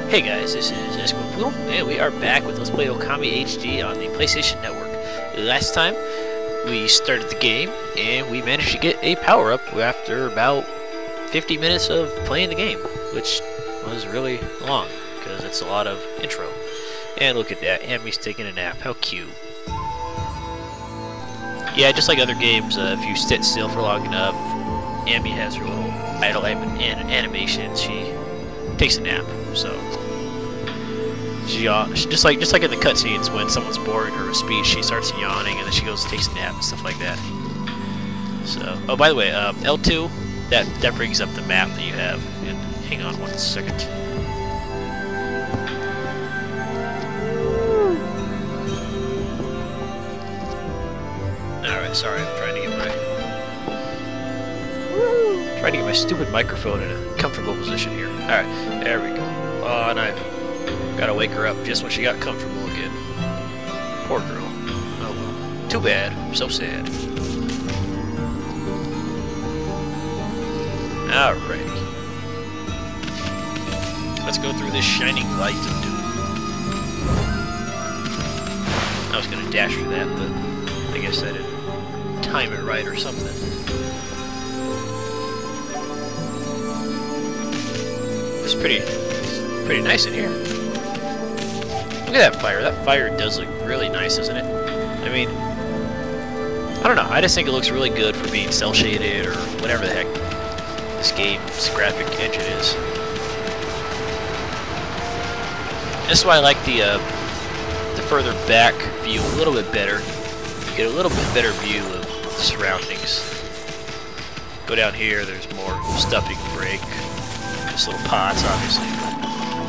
Hey guys, this is Esquimalt, and we are back with Let's Play Okami HD on the PlayStation Network. Last time, we started the game, and we managed to get a power-up after about 50 minutes of playing the game, which was really long, because it's a lot of intro. And look at that, Ami's taking a nap, how cute. Yeah, just like other games, if you sit still for long enough, Ami has her little idle animation, she takes a nap. So she just like in the cutscenes when someone's boring her with speech, she starts yawning and then she goes and takes a nap and stuff like that. So, oh, by the way, L2 that brings up the map that you have. And hang on one second. All right, sorry, I'm trying to get my stupid microphone in a comfortable position here. All right, there we go. Oh, and I gotta wake her up just when she got comfortable again. Poor girl. Oh well. Too bad. So sad. Alrighty. Let's go through this shining light of doom. I was gonna dash through that, but I guess I didn't time it right or something. It's pretty nice in here. Look at that fire. That fire does look really nice, doesn't it? I mean, I don't know. I just think it looks really good for being cel shaded or whatever the heck this game's graphic engine is. This is why I like the further back view a little bit better. You get a little bit better view of the surroundings. Go down here. There's more stuff you can break. Just little pots, obviously.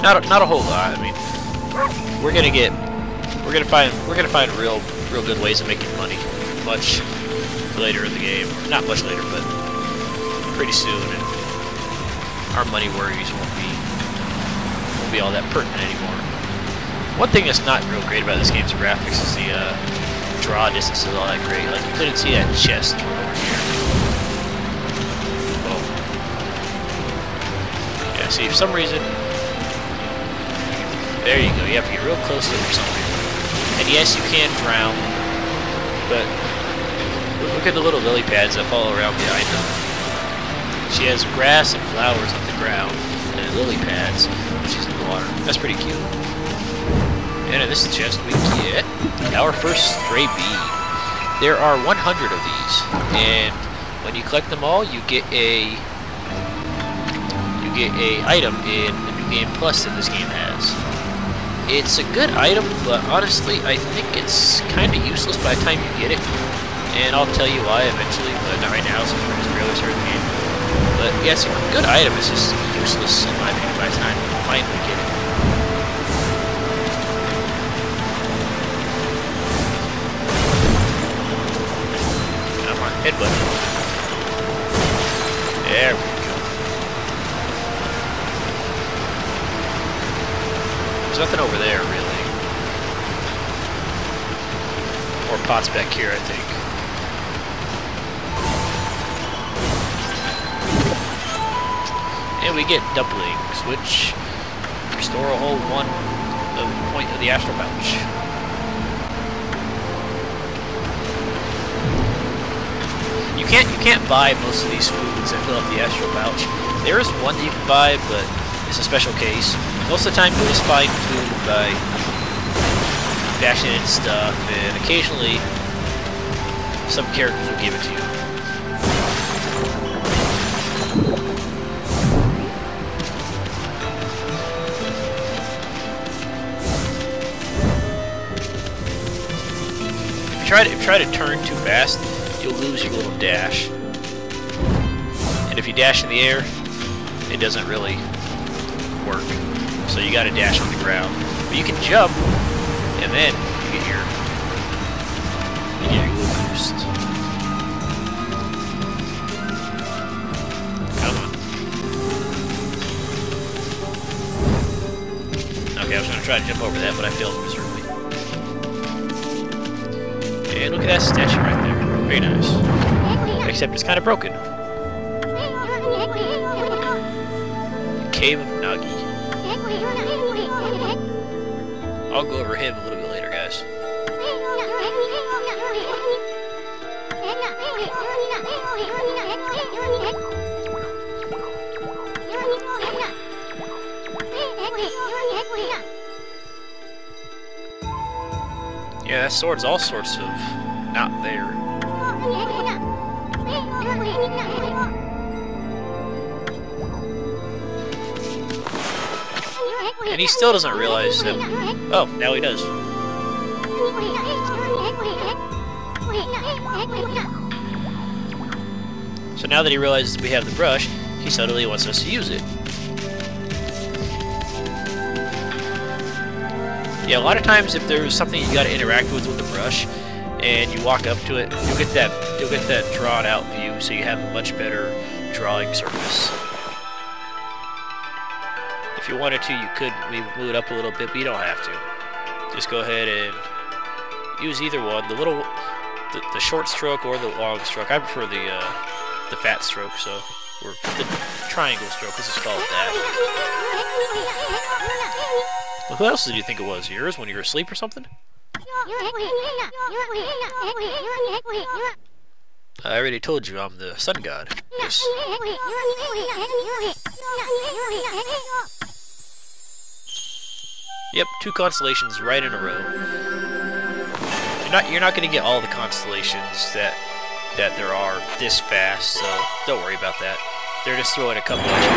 Not a whole lot. I mean, we're gonna find real good ways of making money much later in the game. Not much later, but pretty soon, and our money worries won't be all that pertinent anymore. One thing that's not real great about this game's graphics is the draw distance is all that great. Like, you couldn't see that chest from over here. Whoa. Yeah, see, for some reason, there you go, you have to get real close to it or something. And yes, you can drown, but look at the little lily pads that fall around behind them. She has grass and flowers on the ground, and lily pads when she's in the water. That's pretty cute. And in this chest we get our first stray bead. There are 100 of these, and when you collect them all, you get a item in the New Game Plus that this game has. It's a good item, but honestly, I think it's kind of useless by the time you get it. And I'll tell you why eventually, but not right now since we're just barely starting the game. But yeah, it's a good item, it's just useless in my opinion by the time you finally get it. Come on, headbutt. There we go. There's nothing over there, really. More pots back here, I think. And we get doublings, which restore a whole point of the astral pouch. You can't buy most of these foods that fill up the astral pouch. There is one that you can buy, but it's a special case. Most of the time you'll just find food by bashing in stuff, and occasionally some characters will give it to you. If you try to turn too fast, you'll lose your little dash. And if you dash in the air, it doesn't really work. So you gotta dash on the ground. But you can jump, and then you get your little boost. Come on. Okay, I was gonna try to jump over that, but I failed miserably. And look at that statue right there. Very nice. Except it's kind of broken. Cave of Nagi. I'll go over him a little bit later, guys. Yeah, that sword's all sorts of not there. And he still doesn't realize that... Oh, now he does. So now that he realizes we have the brush, he suddenly wants us to use it. Yeah, a lot of times if there's something you gotta interact with the brush, and you walk up to it, you'll get that drawn out view, so you have a much better drawing surface. If you wanted to, you could move it up a little bit, but you don't have to. Just go ahead and use either one, the short stroke or the long stroke. I prefer the fat stroke, or the triangle stroke, let's just call it that. Well, who else did you think it was? Yours when you were asleep or something? I already told you I'm the sun god. Yes. Yep, 2 constellations right in a row. You're not gonna get all the constellations that there are this fast, so don't worry about that. They're just throwing a couple at you.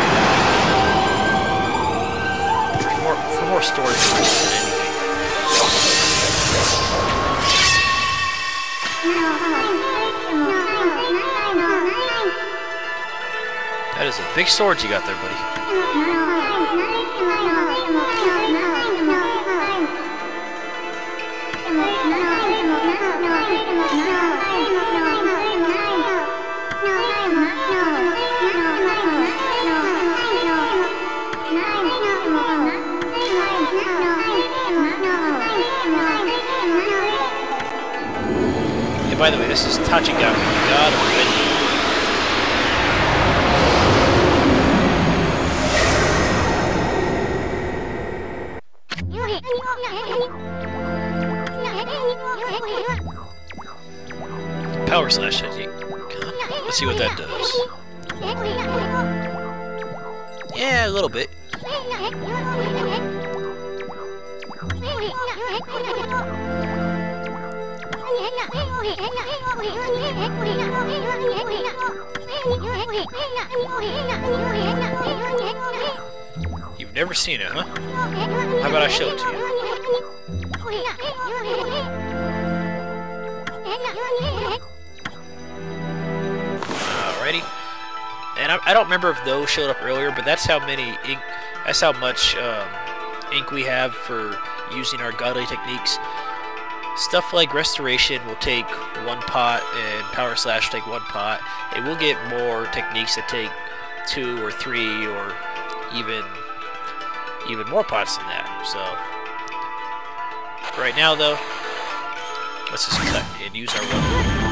For more storage than anything. That is a big sword you got there, buddy. And by the way, this is Tachigami, god of wind. Power slash technique. Let's see what that does. Yeah, a little bit. You've never seen it, huh? How about I show it to you? Alrighty. And I don't remember if those showed up earlier, but that's how much ink we have for using our godly techniques. Stuff like restoration will take 1 pot, and power slash will take 1 pot. And we'll get more techniques that take 2 or 3 or even more pots than that. So right now, though, let's just cut and use our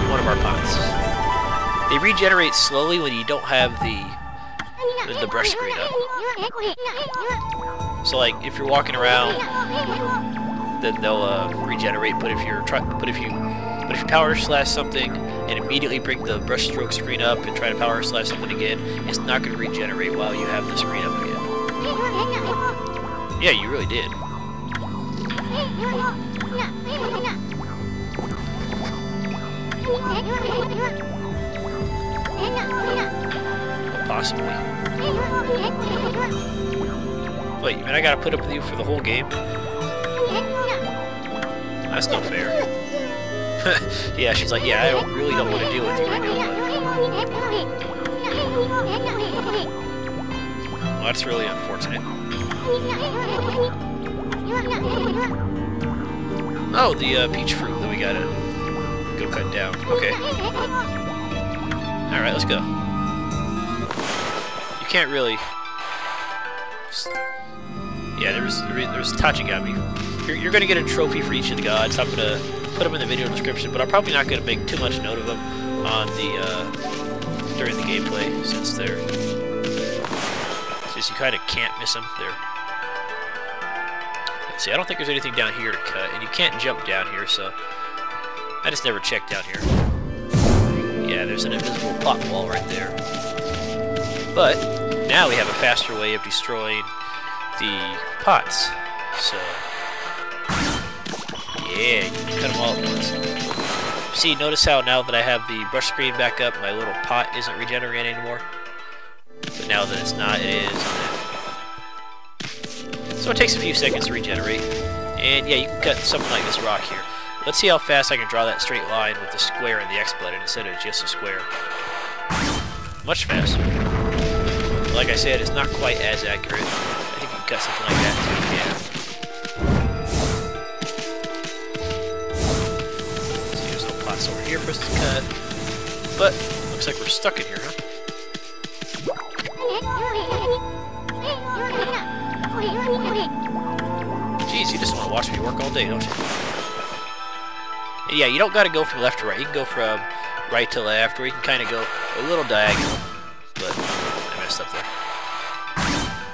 one of our pots. They regenerate slowly when you don't have the brush screen up. So like if you're walking around, then they'll regenerate. But if you power slash something and immediately bring the brush stroke screen up and try to power slash something again, it's not going to regenerate while you have the screen up again. Yeah, you really did. Possibly. Wait, you mean I gotta put up with you for the whole game? That's not fair. Yeah, she's like, yeah, I really don't want to deal with you right now. Well, that's really unfortunate. Oh, the peach fruit that we gotta go cut down. Okay. Alright, let's go. You can't really... Yeah, there's Tachigami. You're gonna get a trophy for each of the gods. I'm gonna put them in the video description, but I'm probably not gonna make too much note of them on the during the gameplay, since you kind of can't miss them. They're See, I don't think there's anything down here to cut, and you can't jump down here, so I just never checked down here. Yeah, there's an invisible pot wall right there. But now we have a faster way of destroying the pots. So, yeah, you can cut them all at once. See, notice how now that I have the brush screen back up, my little pot isn't regenerating anymore. But now that it's not, it is. So it takes a few seconds to regenerate. And yeah, you can cut something like this rock here. Let's see how fast I can draw that straight line with the square and the X button instead of just a square. Much faster. Like I said, it's not quite as accurate. I think you can cut something like that too, yeah. See, there's no pots over here for us to cut. But, looks like we're stuck in here, huh? Jeez, you just want to watch me work all day, don't you? And yeah, you don't got to go from left to right. You can go from right to left, or you can kind of go a little diagonal. But I messed up there.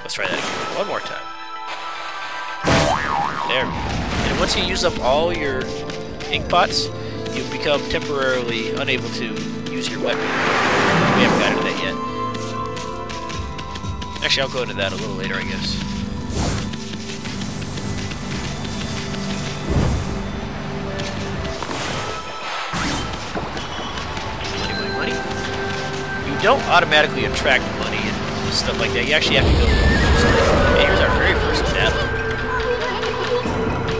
Let's try that again. One more time. There. And once you use up all your ink pots, you become temporarily unable to use your weapon. We haven't got into that yet. Actually, I'll go into that a little later, I guess. Money. You don't automatically attract money and stuff like that. You actually have to go. Hey, here's our very first battle.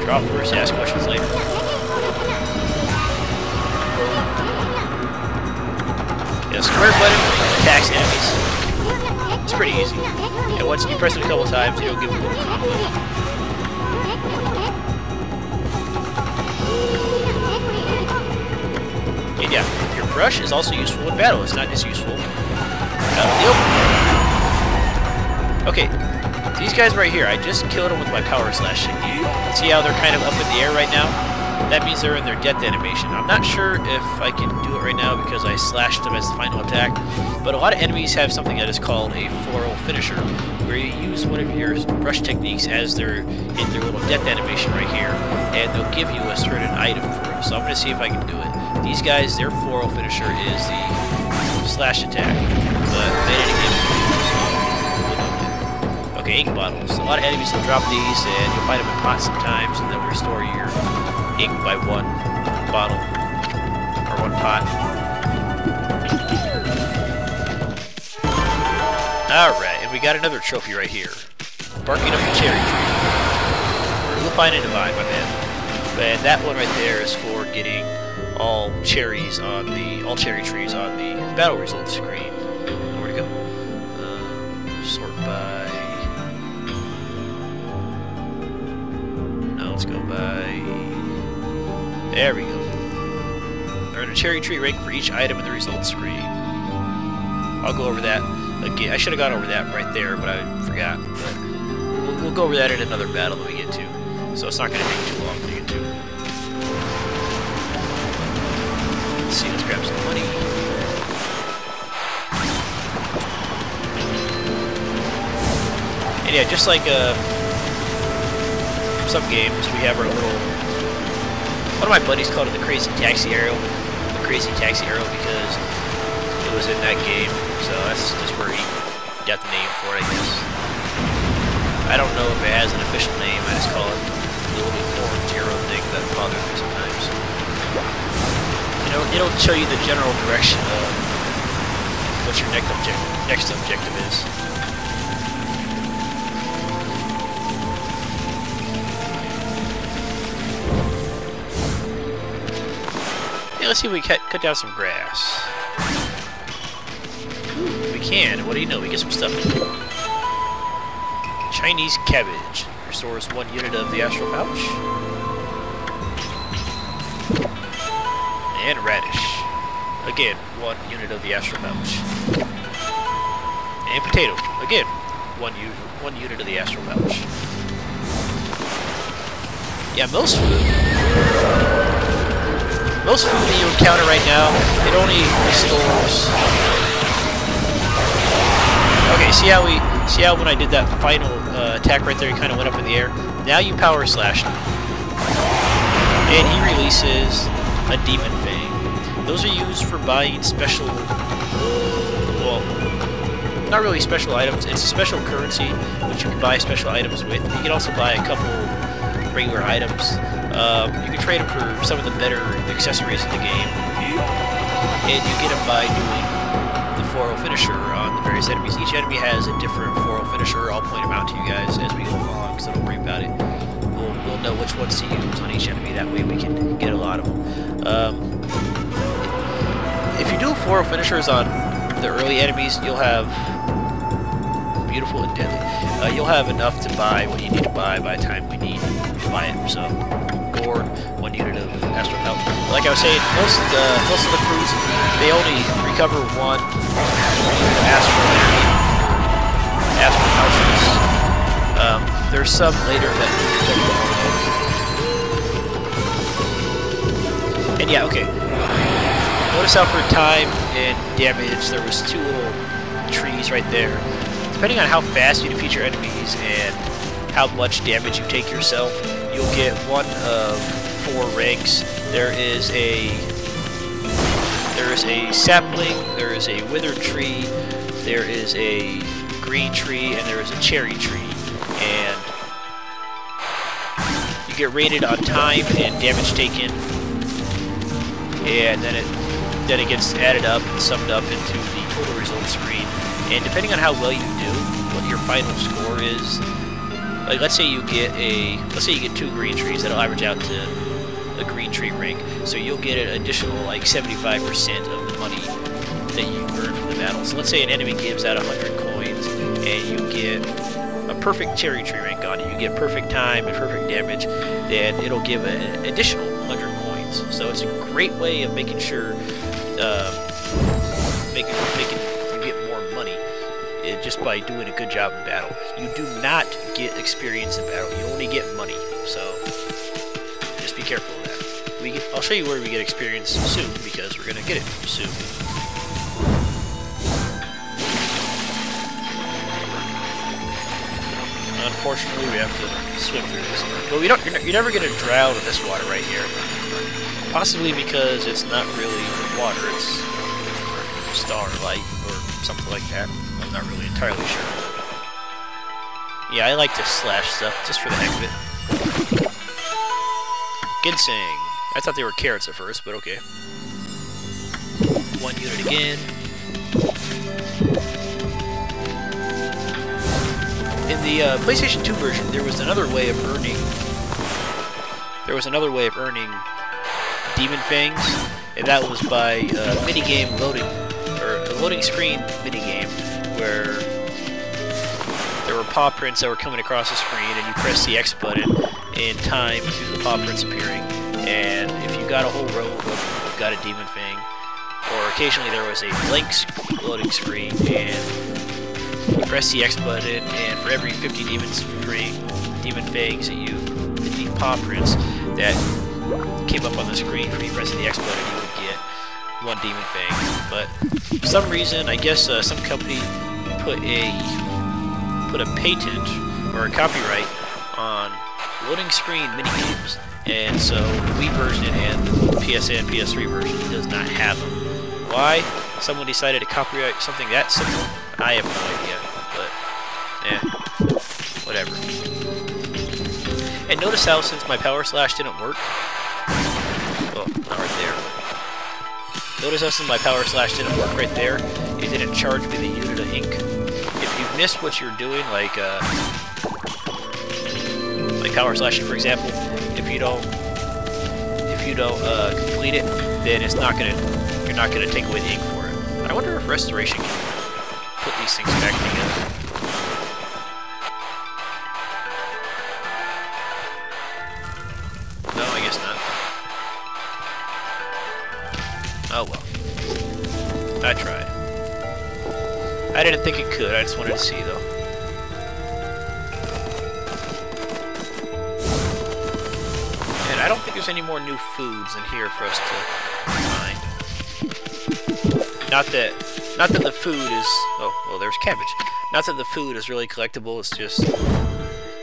Draw first, ask questions later. Yeah, square button attacks enemies. It's pretty easy. And once you press it a couple times, it'll give a little combo. And yeah, your brush is also useful in battle. It's not just useful out in the open. Okay, these guys right here, I just killed them with my power slash technique. See how they're kind of up in the air right now? That means they're in their death animation. I'm not sure if I can do it right now because I slashed them as the final attack, but a lot of enemies have something that is called a floral finisher, where you use one of your brush techniques as they're in their little death animation right here, and they'll give you a certain item for it. So I'm going to see if I can do it. These guys, their floral finisher is the slash attack, but they didn't give it to me, so we'll do it. Okay, ink bottles. A lot of enemies will drop these, and you'll find them in pots sometimes, and they'll restore your ink by one bottle, or one pot. Alright, and we got another trophy right here. Barking up the cherry tree. Lupine and Divine, my man. And that one right there is for getting all cherry trees on the battle results screen. Where to go? Sort by. No, let's go by. There we go. Earn a cherry tree rank for each item in the results screen. I'll go over that again. I should have gone over that right there, but I forgot. But we'll go over that in another battle that we get to. So it's not going to take too long to get to. Let's see, let's grab some money. And yeah, just like some games, we have our little... One of my buddies called it the Crazy Taxi Arrow. The Crazy Taxi Arrow because it was in that game. So that's just where he got the name for it, I guess. I don't know if it has an official name. I just call it the little orange arrow thing that bothers me sometimes. You know, it'll show you the general direction of what your next objective is. Let's see if we cut down some grass. Ooh, we can. What do you know? We get some stuff. Chinese cabbage. Restores 1 unit of the astral pouch. And radish. Again, 1 unit of the astral pouch. And potato. Again, 1 unit of the astral pouch. Yeah, most food that you encounter right now, it only restores. Okay, see how when I did that final attack right there, he kind of went up in the air. Now you power slash him. And he releases a Demon Fang. Those are used for buying special, well, not really special items. It's a special currency which you can buy special items with. You can also buy a couple regular items. You can trade them for some of the better accessories in the game. And you get them by doing the 4-0 finisher on the various enemies. Each enemy has a different 4-0 finisher. I'll point them out to you guys as we go along, so don't worry about it. We'll know which ones to use on each enemy. That way we can get a lot of them. If you do 4-0 finishers on the early enemies, you'll have beautiful and deadly. You'll have enough to buy what you need to buy by the time we need to buy it. So, gourd, 1 unit of astral health. Like I was saying, most of the fruits, they only recover 1 astral pouches. There's some later that and yeah, okay. Notice how for time and damage there was 2 little trees right there. Depending on how fast you defeat your enemies and how much damage you take yourself, you'll get 1 of 4 ranks. There is a sapling, there is a withered tree, there is a green tree, and there is a cherry tree. And you get rated on time and damage taken, and then it gets added up and summed up into the total results screen. And depending on how well you do, what your final score is, like let's say you get 2 green trees, that'll average out to a green tree rank. So you'll get an additional like 75% of the money that you earn from the battle. So let's say an enemy gives out 100 coins and you get a perfect cherry tree rank on it. You get perfect time and perfect damage, then it'll give an additional 100 coins. So it's a great way of making sure making you get more money just by doing a good job in battle. You do not get experience in battle. You only get money. So just be careful of that. I'll show you where we get experience soon because we're gonna get it soon. Unfortunately, we have to swim through this. But you're never gonna drown in this water right here. Possibly because it's not really water, it's starlight or something like that. I'm not really entirely sure. Yeah, I like to slash stuff just for the heck of it. Ginseng. I thought they were carrots at first, but okay. 1 unit again. In the PlayStation 2 version, there was another way of earning. Demon Fangs, and that was by minigame loading, or a loading screen minigame, where there were paw prints that were coming across the screen, and you press the X button in time to the paw prints appearing. And if you got a whole row of them, you got a Demon Fang. Or occasionally there was a blank loading screen, and you press the X button, and for every 50 Demon Fangs that you, 50 paw prints that came up on the screen for you pressing the X button, you would get 1 Demon Fang. But for some reason, I guess some company put a patent or a copyright on loading screen minigames, and so the Wii version and the PSN, PS3 version does not have them. Why someone decided to copyright something that simple, I have no idea, but whatever. And notice how since my power slash didn't work, well, not right there. Notice how since my power slash didn't work right there, it didn't charge me the unit of ink. If you miss what you're doing, like power slashing, for example, if you don't complete it, then you're not gonna take away the ink for it. I wonder if restoration can put these things back together. No, I guess not. Oh well. I tried. I didn't think it could, I just wanted to see though. And I don't think there's any more new foods in here for us to find. Not that the food is... oh, well, there's cabbage. Not that the food is really collectible, it's just...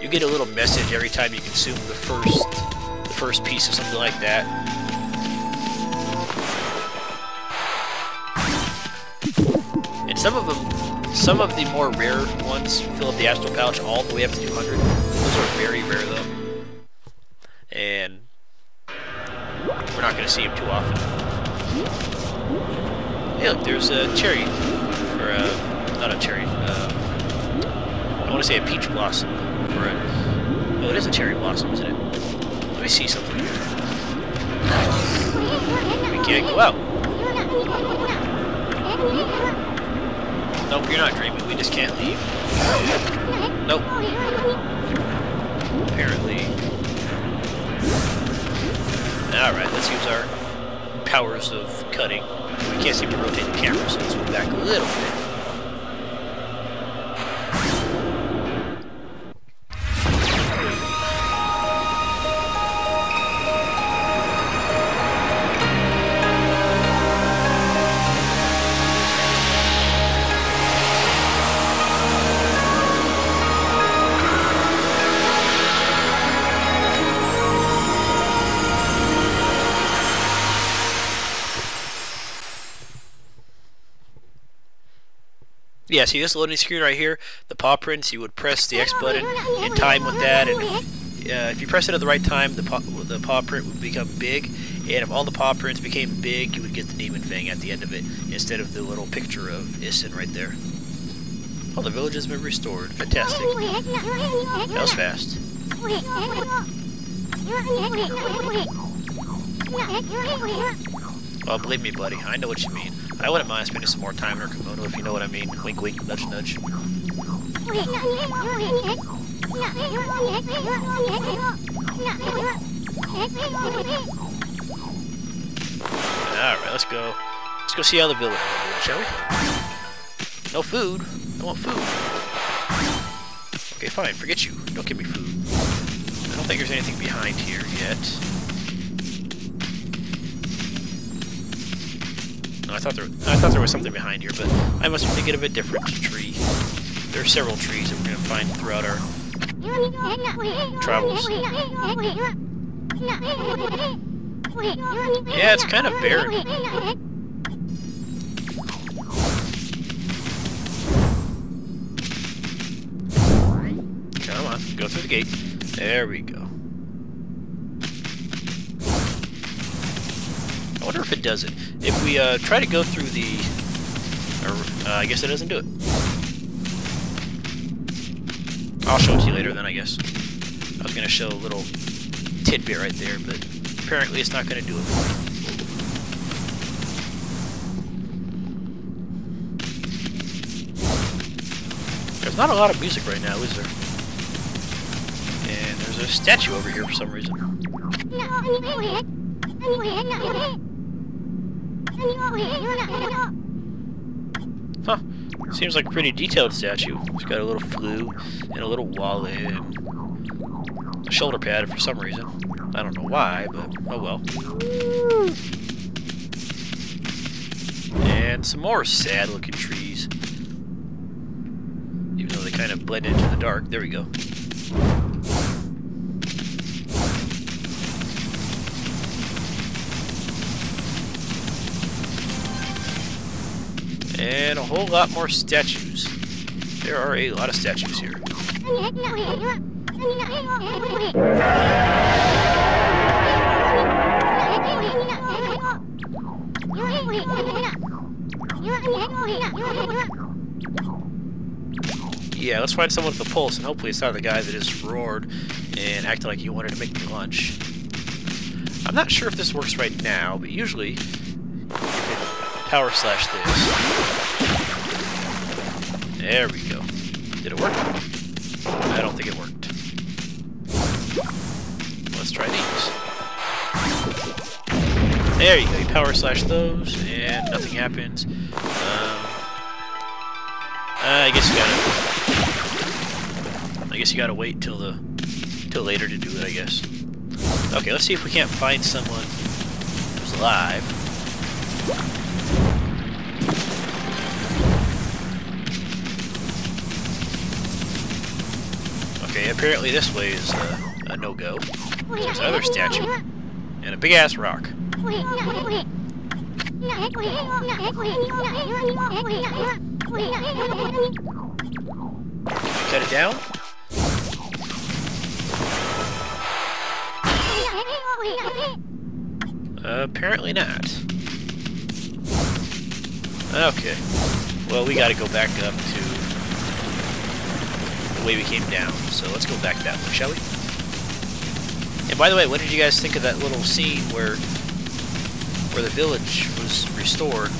You get a little message every time you consume the first piece of something like that. And some of the more rare ones fill up the astral pouch all the way up to 200. Those are very rare though, and we're not going to see them too often. Hey, look, there's a cherry, or not a cherry. I want to say a peach blossom, or oh, it is a cherry blossom, isn't it? Let me see something here. We can't go out. Nope, you're not dreaming. We just can't leave. Nope. Apparently. Alright, let's use our powers of cutting. We can't seem to rotate the camera, so let's move back a little bit. Yeah, see this loading screen right here, the paw prints, you would press the X button in time with that, and if you press it at the right time, the paw print would become big, and if all the paw prints became big, you would get the demon thing at the end of it, instead of the little picture of Issen right there. Oh, the village has been restored. Fantastic. That was fast. Oh, believe me, buddy, I know what you mean. I wouldn't mind spending some more time in her kimono, if you know what I mean. Wink, wink, nudge, nudge. Alright, let's go. Let's go see how the village is doing, shall we? No food. I want food. Okay, fine, forget you. Don't give me food. I don't think there's anything behind here yet. I thought there was something behind here, but I must be thinking of a different tree. There are several trees that we're going to find throughout our travels. Yeah, it's kind of barren. Come on, go through the gate. There we go. I wonder if it does it. If we try to go through the... I guess it doesn't do it. I'll show it to you later then, I guess. I was going to show a little tidbit right there, but apparently it's not going to do it. There's not a lot of music right now, is there? And there's a statue over here for some reason. Huh. Seems like a pretty detailed statue. It's got a little flue and a little wallet and a shoulder pad for some reason. I don't know why, but oh well. And some more sad looking trees. Even though they kind of blend into the dark. There we go. And a whole lot more statues. There are a lot of statues here. Yeah, let's find someone with a pulse, and hopefully it's not the guy that just roared and acted like he wanted to make me lunch. I'm not sure if this works right now, but usually you can power slash this. There we go. Did it work? I don't think it worked. Let's try these. There you go. You power slash those, and nothing happens. I guess you gotta wait till later to do it, I guess. Okay, let's see if we can't find someone who's alive. Okay, apparently this way is a no-go. There's another statue. And a big-ass rock. Cut it down. Apparently not. Okay. Well, we gotta go back up to the way we came down. So let's go back that way, shall we? And by the way, what did you guys think of that little scene where the village was restored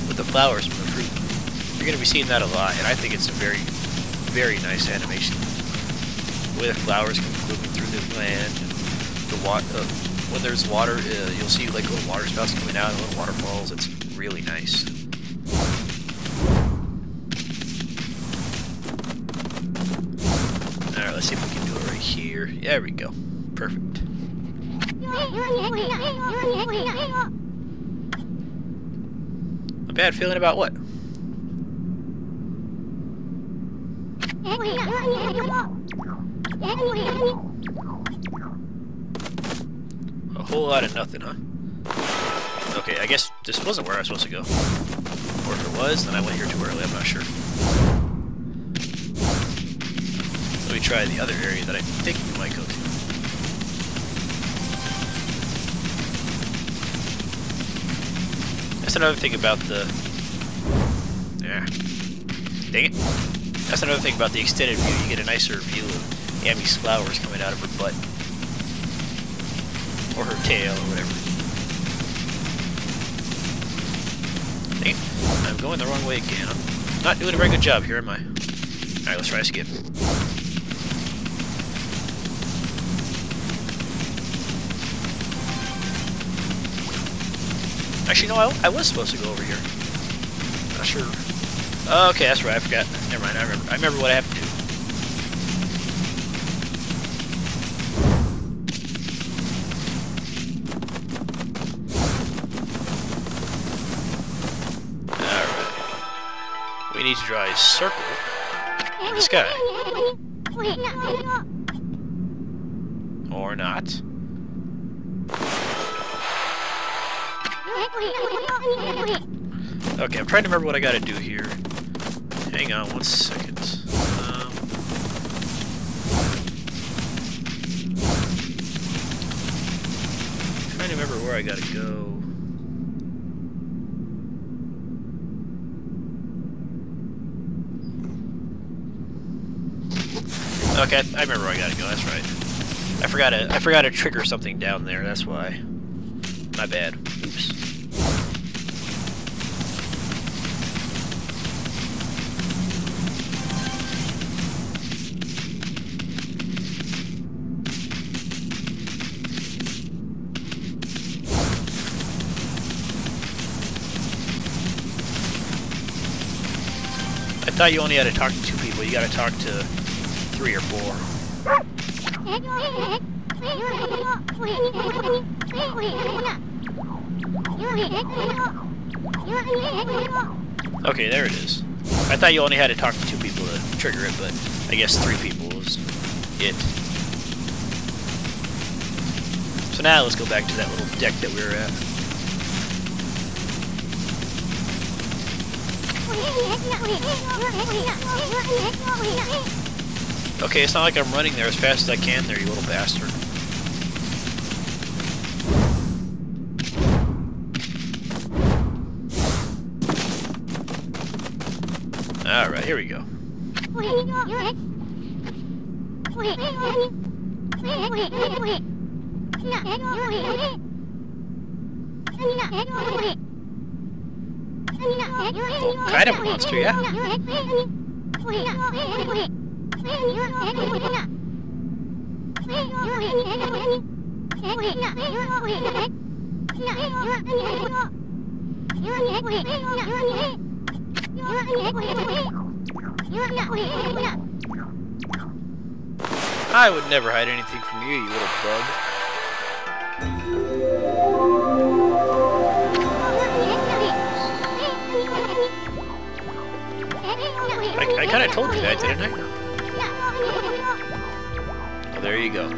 with the flowers from the fruit? You're gonna be seeing that a lot, and I think it's a very, very nice animation. The way the flowers come blooming through the land, the water. When there's water, you'll see like little water spouts coming out and little waterfalls. It's really nice. Alright, let's see if we can do it right here. There we go. Perfect. A bad feeling about what? A whole lot of nothing, huh? Okay, I guess this wasn't where I was supposed to go. Or if it was, then I went here too early, I'm not sure. Let me try the other area that I think we might go to. That's another thing about the... Yeah. Dang it. That's another thing about the extended view. You get a nicer view of Amy's flowers coming out of her butt. Or her tail, or whatever. Dang it. I'm going the wrong way again. I'm not doing a very good job here, am I? Alright, let's try this again. Actually, no, I was supposed to go over here. Not sure. Oh, okay, that's right, I forgot. Never mind, I remember what I have to do. Alright. We need to draw a circle in the sky. Or not. Okay, I'm trying to remember what I gotta do here. Hang on one second. Trying to remember where I gotta go. Okay, I remember where I gotta go, that's right. I forgot to trigger something down there, that's why. My bad. Oops. I thought you only had to talk to 2 people. You gotta talk to 3 or 4. Okay, there it is. I thought you only had to talk to 2 people to trigger it, but I guess 3 people is it. So now let's go back to that little deck that we were at. Okay, it's not like I'm running there as fast as I can there, you little bastard. Alright, here we go. Well, kind of a monster, yeah. I would never hide anything from you, you little bug. I kind of told you that, didn't I? Well, there you go.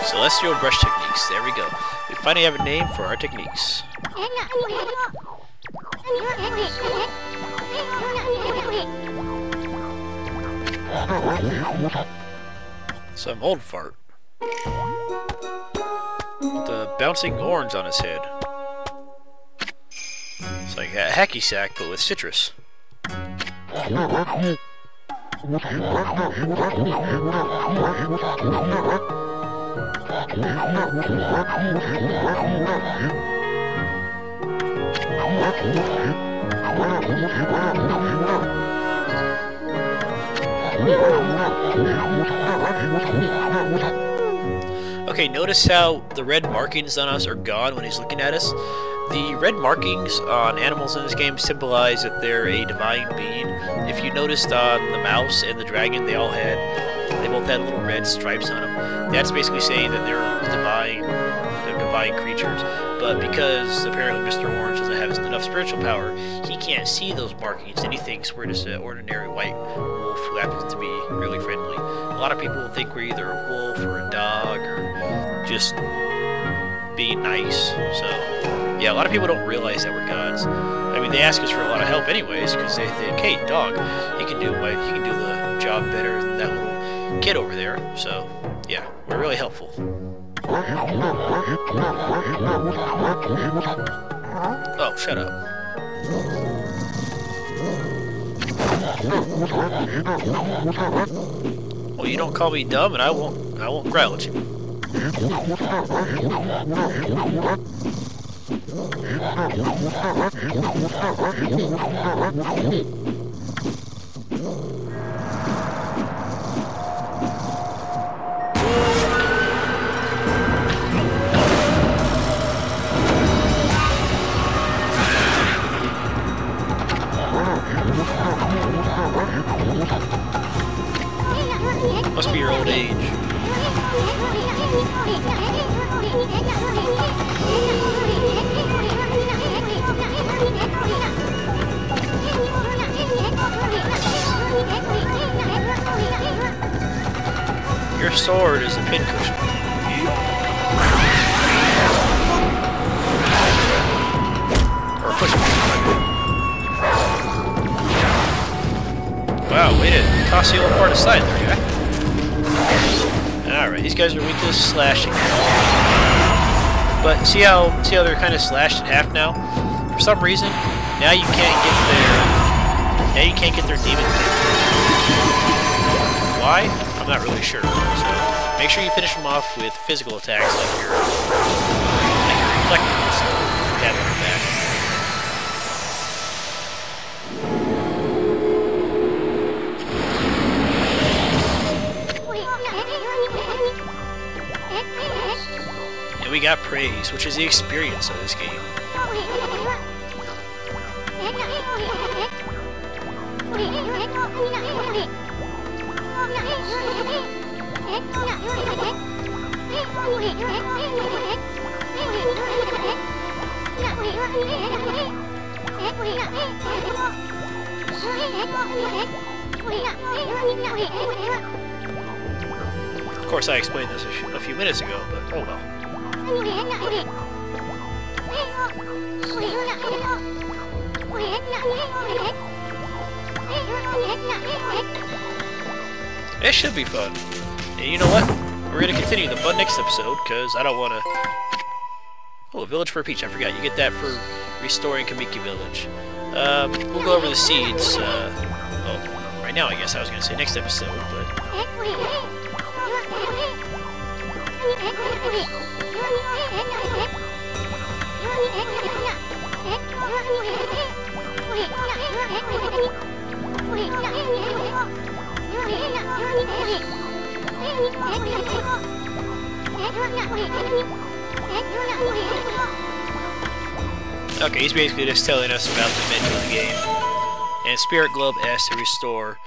Celestial brush techniques. There we go. We finally have a name for our techniques. Some old fart. With a bouncing orange on his head. It's like a hacky sack, but with citrus. Okay, notice how the red markings on us are gone when he's looking at us. The red markings on animals in this game symbolize that they're a divine being. If you noticed on the mouse and the dragon, they both had little red stripes on them. That's basically saying that they're divine creatures. But because apparently Mr. Orange doesn't have enough spiritual power, he can't see those markings, and he thinks we're just an ordinary white wolf who happens to be really friendly. A lot of people think we're either a wolf or a dog or just being nice. So yeah, a lot of people don't realize that we're gods. I mean, they ask us for a lot of help anyways, because they think, hey, dog, he can do the job better than that little kid over there. So yeah, we're really helpful. Oh, shut up. Well, you don't call me dumb, and I won't growl at you. Must be your old age. Your sword is a pincushion. Or a push. Wow, way to toss the old part aside there, guy. Alright, these guys are weak to slashing. But see how they're kind of slashed in half now? For some reason, now you can't get their demon thing. Why? I'm not really sure. So make sure you finish them off with physical attacks like your reflecting missile. Have on your back. We got praise, which is the experience of this game. Of course, I explained this a few minutes ago, but oh well. It should be fun. And you know what? We're going to continue the fun next episode, because I don't want to... Oh, a village for a peach. I forgot. You get that for restoring Kamiki Village. We'll go over the seeds. Oh, right now, I guess I was going to say next episode, but... Okay, he's basically just telling us about the menu of the game. And Spirit Globe S to restore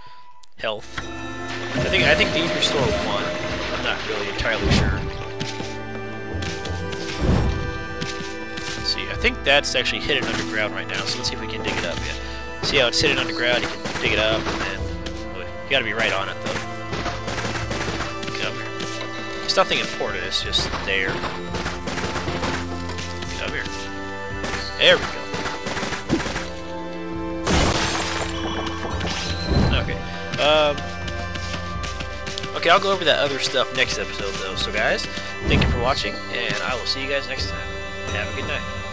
health. I think these restore 1. not really entirely sure. Let's see, I think that's actually hidden underground right now, so let's see if we can dig it up. Yeah. See how it's hidden underground? You can dig it up, and then you gotta be right on it though. Get up here. It's nothing important, it's just there. Get up here. There we go. Okay. Okay, I'll go over that other stuff next episode though. So guys, thank you for watching, and I will see you guys next time. Have a good night.